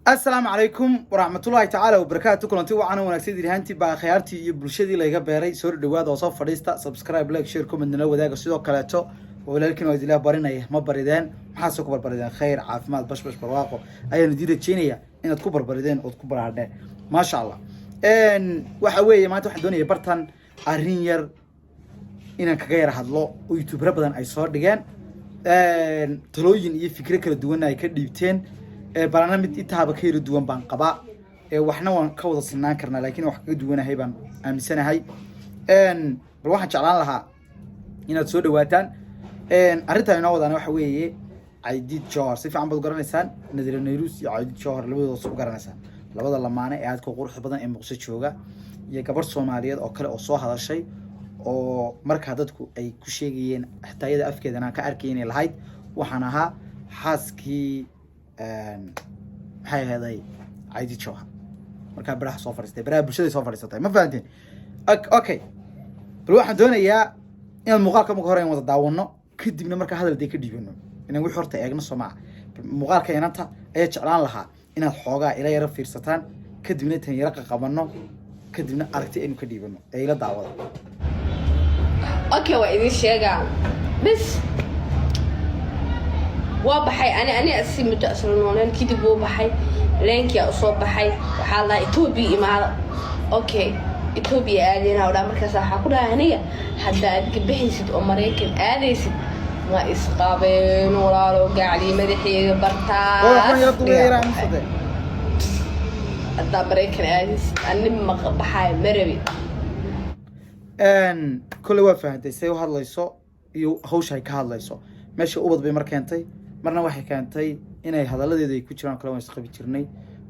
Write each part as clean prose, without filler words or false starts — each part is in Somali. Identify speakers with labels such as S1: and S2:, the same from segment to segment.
S1: السلام عليكم ورحمة الله تعالى وبركاته. كلنتي وعنا ونكسيد الهانتي بخيارتي بلشدي ليغا بيري سور دوااد oo soo fadhiista subscribe like share comment nala wadaaga sidoo kale to walaalkiin oo idila barinaya ma barideen maxaa soo ku barbarideen khayr caafimaad bashbash barwaaqo ayaan diiday jeenaya inaad ku barbarideen oo ku baraadeen ma sha Allah waxa weeye maanta waxaan doonayaa bartan arrin yar inaan kaga yar hadlo oo YouTube badan ay soo dhigeen talooyin iyo fikir kala duwan ay ka dhiibteen barnaamij intaaba ka yar duwan baan qabaa waxna waan ka wada sinaan karnaa laakiin wax ka duwanahay baan aaminsanahay bal waxaan jeclaan lahaa inaad soo dhawaataan arrintan inoo wadana waxa weeye Aidid Johar si fiican baad garanaysaan Nadir Nayrus iyo Aidid Johar labadooda soo garanaysaan labada lamaane ee aad ka qurux badan ee Muqdisho jooga iyo gabar Soomaaliyeed oo kale oo soo hadashay oo marka dadku ay ku sheegayeen xitaayada afkeedana ka arkayeen lahayd waxaan ahaa xaaskii maxay ahaday Aidid Johar marka baraha soo fariistay baraha bulshada soo fariistay ma fahanteen okay bal waxaan doonayaa in muuqaalka marka hore aan wada daawano kadibna marka hadal ka dhiibano inaan wixii horta eegno Soomaa muuqaalka inanta ayaa jeclaan lahaa inaad xoogaa ila yara fiirsataan kadibna tan yara qabano kadibna aragti aynu ka dhiibano ee ila daawada
S2: okay waa idin sheegaa bis وبحي أنا أسمي متأثرون كده وبحي لينك يا أصوب بحي وحلا إثيوبي ما أوكي إثيوبي أدينا ولا مركز حقولها هنية حتى أتجبهن ست أمريكا أديس ما إسقابين ولا لو قاعدي مدحي برتا الأمريكا أديس أنا ما بحي مربي
S1: كل وفاة تسوي هذا ليسو يو هوش هاي كهذا ليسو ماشي أوبد بمركانتي marna waxay keentay inay hadaladeedu ay ku jiraan kala waan isqabi jirnay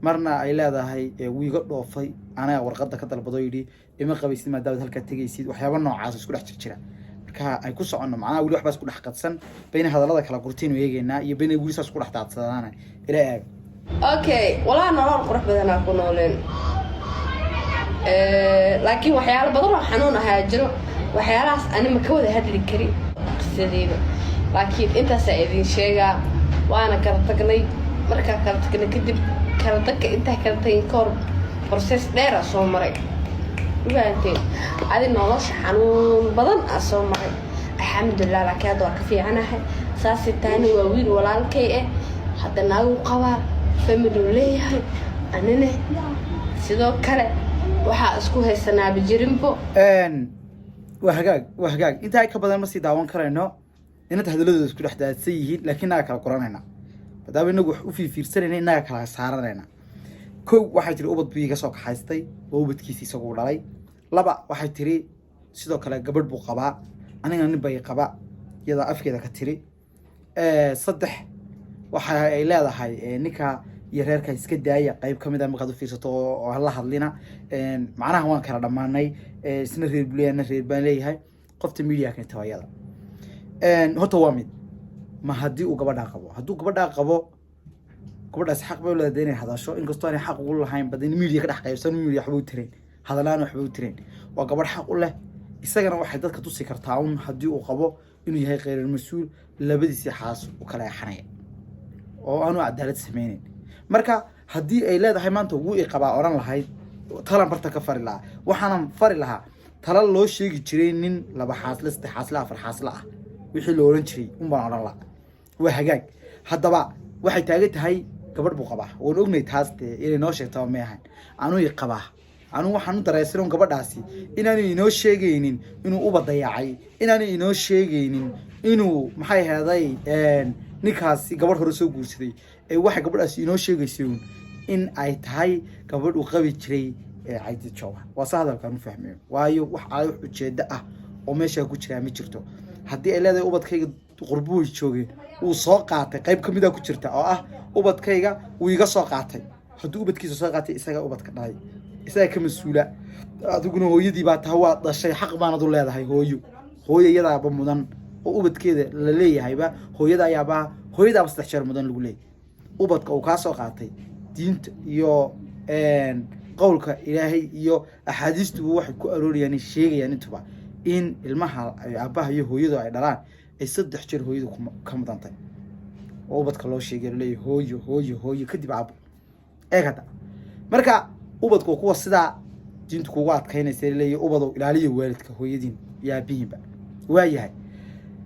S1: marna ay leedahay wiiga dhoofay anaga warqada ka dalbado yiri ima qabaysid maadaama halka tagaysid waxyaabo noocaas isku dhex jira marka ay ku socono macnaha wili waxba isku dhex qadsan bayna hadalada kala gurtiin weegeena iyo bayna wili saas ku dhex daadsadaan ila eeg
S2: okay walaa nolol qurux badan aan ku nooleen laakiin waxyaalo badan oo xanuun ah jiro waxyaalahaas anima ka wada hadli kari qisadeeda laakiin intaas ay idin sheegaa waana kala tagnay marka kala tagnay kadib kala dadka inta kala tayin kor process dheer ah soo maray waanteen adi nolosha xanuun badan ah soo maray alxamdulillah laakiin waa ka fiicanahay saasi taani waa wiil walaalkay ah hadda naagu qabaa family leeyahay anina sidoo kale waxa isku haysanaa bijirinbo
S1: waa hagaag inta ay ka badan ma sii daawan karayno inta hadalladooda isku dhex daadsan yihiin laakiin naga kala qoranayna badaba inagu wax u fiirsanayna inaga kala saaranayna kow waxay tiri ubad biiga soo kaxaystay oo ubadkiisa isagu dhalay laba waxay tiri sidoo kale gabadh buu qabaa aniga nin bay qaba iyada afkeeda ka tiri saddex waxa ay leedahay ninka iyo reerka iska daaya qayb kamid ah markaad u fiirsato oo la hadlina macnaha waan kala dhamaanay isna reer buleeyana reer baan leeyahay qofta media ka tawayada horta waa mid ma haddii uu gabadha qabo hadduu gabadha qabo gabadhaas xaq bay u leedahay inay hadasho inkastoo aanay xaq ugu lahayn badan media ka dhex qaybsan media waxba u tireen hadalaan waxba u tireen waa gabadh xaq u leh isagana waxay dadka tusi kartaa un haddii uu qabo inuu yahay khayr mas'uul labadiisa xaas u kala yaxanaya oo aanu cadaalad sameeyeen marka haddii ay leedahay maanta wuu i qabaa oran lahayd talan barta ka fari lahaa waxaan fari lahaa tala loo sheegi jiray nin laba xaasle saddex xaasle afar xaasle ah wixii loo oran jiray baan oran lahaa waa hagaag haddaba waxay taagan tahay gabadh buu qabaa oo ognay taas inay noo sheegto ma ahan aanu i qabaa anu waxaan u dareysanayn gabadhaasi inaanu inoo sheegaynin inuu uba dayacay inaanu inoo sheegaynin inuu maxay ahaday ninkaasi gabadh hore soo guursaday ee waxa gabadhaasi inoo sheegayso in ay tahay gabadh uu qabi jiray Aidid Johar waa hadalkan u fahmay waayo wax ay ujeeda ah oo meesha ku jira ma jirto haddii ay leedahay ubadkayga qurbuhu joogay uu soo qaatay qayb kamid ah ku jirta oo ah ubadkayga uu iga soo qaatay haddii ubadkiisa soo qaatay isaga ubadka dhalay isaga ka mas'uula adiguna hooyadii baa taa waa dhashay xaq baan adu leedahay hooyada ba mudan oo ubadkeeda la leeyahayba hooyada ayaaba saddex jeer mudan lagu leeyahay ubadka uu ka soo qaatay diinta iyo qowlka ilaahay iyo axaadiistu waxay ku arooriyaan sheegayaan intuba in ilmaha aabaha iyo hooyadu ay dhalaan ay saddex jeer hooyadu ka mudantay oo ubadka loo sheegay leeyahay hooyo kadib aabo eegada marka ubadku kuwa sidaa diintu kugu adkaynaysa leeyahay ubadow ilaaliyo waalidka hooyadiin iyo aabihiinba waayahay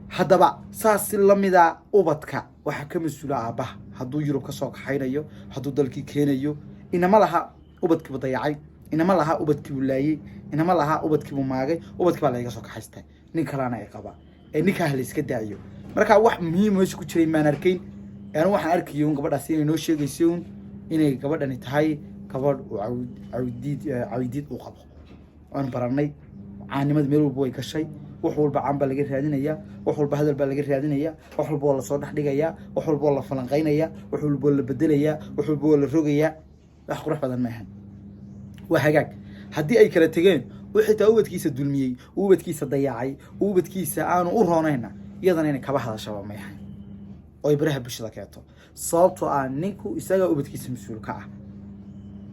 S1: haddaba saas si lamida ubadka waxaa ka mas-uula aabbaha hadduu yurub ka soo kaxaynayo hadduu dalkii keenayo inama laha ubadkiibu dayacay inama laha ubadkiibu laayey inama laha ubadkiibu maagay ubadkii baa layga soo kaxaystay nin kalena ay qaba ee ninkaa la iska daaciyo marka wax muhiim meesha ku jiray maan arkayn anu waxaan arkayo gabadhaasi inay noo sheegayso inay gabadhani tahay gabadh cawdiid uu qabo aan baranay caanimada meel walba way gashay wax walba caan baa laga raadinayaa wax walba hadal baa laga raadinayaa wax walba oo la soo dhex dhigayaa wax walba oo la falanqaynayaa wax walba oo la bedelayaa wax walba oo la rogayaa wax qurux badan ma ahan waa hagaag haddii ay kala tegeen oo xitaa ubadkiisa dulmiyey ubadkiisa dayacay ubadkiisa aanu u roonayna iyadana inay kaba hadashaba ma ahan oo ibraha bulshada keento sababtoo ah ninku isaga ubadkiisa mas-uul ka ah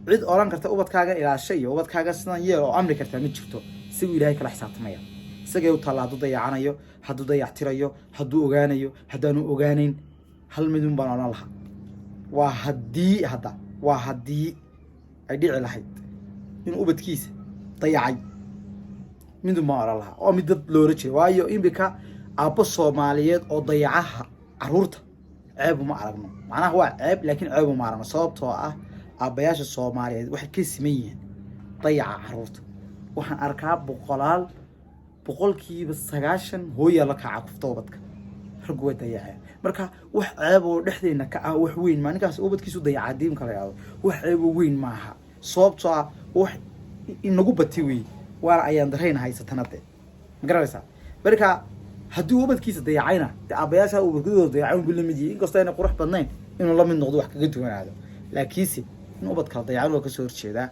S1: cid oran karta ubadkaaga ilaashay iyo ubadkaaga sidan yeel oo amri karta ma jirto si uu ilaahay kala xisaabtamaya isagay u taala hadduu dayacanayo hadduu dayactirayo hadduu ogaanayo haddaanu ogaanayn hal midun baan odhan lahaa waa haddii ay dhici lahayd inuu ubadkiisa dayacay midun baan odhan lahaa oo mid dad loola jiray waayo imbika aabbo soomaaliyeed oo dayacaha caruurta ceeb uma aragno macnaha waa ceeb laakiin ceeb uma aragno sababtoo ah aabbayaasha soomaaliyeed waxay ka siman yihiin dayaca caruurta waxaan arkaa boqolkiiba 90 hooyaa la kaca kufta ubadka raggu way dayaceen marka wax ceeb oo dhexdeena ka ah wax weyn ma ninkaas ubadkiisu dayaca diimka la yaabo wax ceeb oo weyn maaha sababtoo ah wax inagu bati wey waana ayaan dareen haysatanade ma garanaysaa marka haddii ubadkiisa dayacayna aabbayaasha ubadkooda dayacay uu la mid yahay inkastoo ay qurux badnayn inuu la mid noqdo wax kaga duwanaado laakiinse in ubadka dayacay loo ka soo horjeedaa